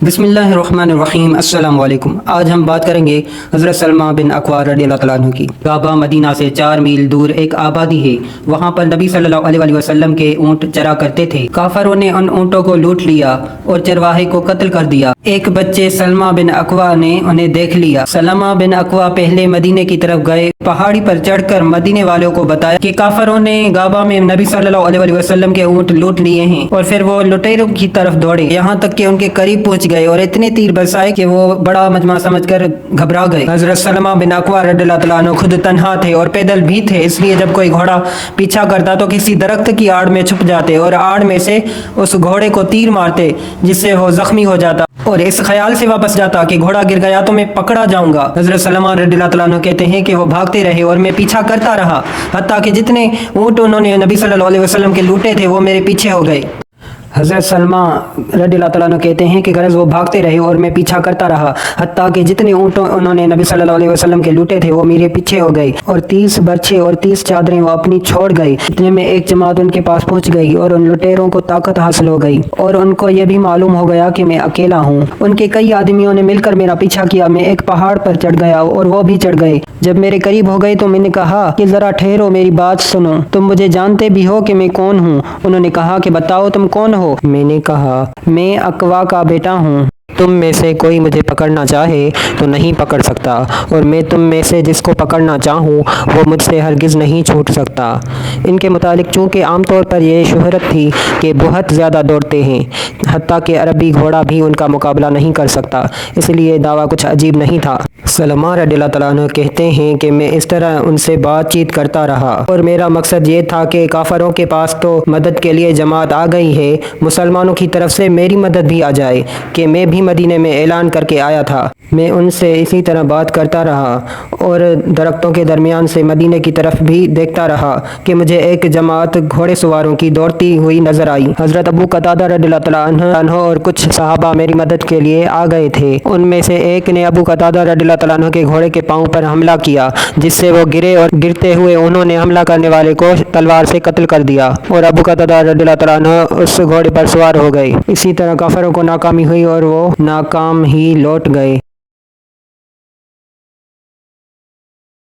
بسم اللہ الرحمن الرحیم۔ السلام علیکم۔ آج ہم بات کریں گے حضرت سلمہ بن اکوع رضی اللہ تعالیٰ عنہ کی۔ غابہ مدینہ سے 4 میل دور ایک آبادی ہے، وہاں پر نبی صلی اللہ علیہ وسلم کے اونٹ چرا کرتے تھے۔ کافروں نے ان اونٹوں کو لوٹ لیا اور چرواہے کو قتل کر دیا۔ ایک بچے سلمہ بن اکوع نے انہیں دیکھ لیا۔ سلمہ بن اکوع پہلے مدینے کی طرف گئے، پہاڑی پر چڑھ کر مدینے والوں کو بتایا کہ کافروں نے غابہ میں نبی صلی اللہ علیہ وسلم کے اونٹ لوٹ لیے ہیں، اور پھر وہ لٹیروں کی طرف دوڑے، یہاں تک کہ ان کے قریب پہنچ گئے اور اتنے تیر برسائے کہ وہ بڑا مجمع سمجھ کر گھبرا گئے۔ حضرت سلمہ بن اکوع رضی اللہ تعالیٰ عنہ خود تنہا تھے اور پیدل بھی تھے، اس لیے جب کوئی گھوڑا پیچھا کرتا تو کسی درخت کی آڑ میں چھپ جاتے اور آڑ میں سے اس گھوڑے کو تیر مارتے، جس سے وہ زخمی ہو جاتا اور اس خیال سے واپس جاتا کہ گھوڑا گر گیا تو میں پکڑا جاؤں گا۔ حضرت سلمہ رضی اللہ تعالیٰ عنہ کہتے ہیں کہ وہ بھاگتے رہے اور میں پیچھا کرتا رہا، حتیٰ کہ جتنے اونٹ انہوں نے نبی صلی اللہ علیہ وسلم کے لوٹے تھے وہ میرے پیچھے ہو گئے۔ حضرت سلمہ رضی اللہ تعالیٰ عنہ کہتے ہیں کہ غرض وہ بھاگتے رہے اور میں پیچھا کرتا رہا، حتیٰ کہ جتنے اونٹ انہوں نے نبی صلی اللہ علیہ وسلم کے لوٹے تھے وہ میرے پیچھے ہو گئے، اور 30 برچھے اور 30 چادریں وہ اپنی چھوڑ گئے۔ اتنے میں ایک جماعت ان کے پاس پہنچ گئی اور ان لٹیروں کو طاقت حاصل ہو گئی، اور ان کو یہ بھی معلوم ہو گیا کہ میں اکیلا ہوں۔ ان کے کئی آدمیوں نے مل کر میرا پیچھا کیا، میں ایک پہاڑ پر چڑھ گیا اور وہ بھی چڑھ گئے۔ جب میرے قریب ہو گئے تو میں نے کہا کہ ذرا ٹھہرو، میری بات سنو، تم مجھے جانتے بھی ہو کہ میں کون ہوں؟ انہوں نے کہا کہ بتاؤ تم کون ہو؟ میں نے کہا میں اکوع کا بیٹا ہوں، تم میں سے کوئی مجھے پکڑنا چاہے تو نہیں پکڑ سکتا، اور میں تم میں سے جس کو پکڑنا چاہوں وہ مجھ سے ہرگز نہیں چھوٹ سکتا۔ ان کے متعلق چونکہ عام طور پر یہ شہرت تھی کہ بہت زیادہ دوڑتے ہیں، حتیٰ کہ عربی گھوڑا بھی ان کا مقابلہ نہیں کر سکتا، اس لیے دعویٰ کچھ عجیب نہیں تھا۔ سلمہ رضی اللہ تعالیٰ عنہ کہتے ہیں کہ میں اس طرح ان سے بات چیت کرتا رہا، اور میرا مقصد یہ تھا کہ کافروں کے پاس تو مدد کے لیے جماعت آ گئی ہے، مسلمانوں کی طرف سے میری مدد بھی آ جائے، کہ میں بھی مدینے میں اعلان کر کے آیا تھا۔ میں ان سے اسی طرح بات کرتا رہا اور درختوں کے درمیان سے مدینے کی طرف بھی دیکھتا رہا کہ مجھے ایک جماعت گھوڑے سواروں کی دوڑتی ہوئی نظر آئی۔ حضرت ابو قتادہ رضی اللہ تعالیٰ عنہ اور کچھ صحابہ میری مدد کے لیے آ گئے تھے۔ ان میں سے ایک نے ابو قتادہ رضی اللہ تعالیٰ عنہ کے گھوڑے کے پاؤں پر حملہ کیا، جس سے وہ گرے، اور گرتے ہوئے انہوں نے حملہ کرنے والے کو تلوار سے قتل کر دیا، اور ابو قتادہ رضی اللہ تعالیٰ عنہ اس گھوڑے پر سوار ہو گئے۔ اسی طرح کافروں کو ناکامی ہوئی اور وہ ناکام ہی لوٹ گئے۔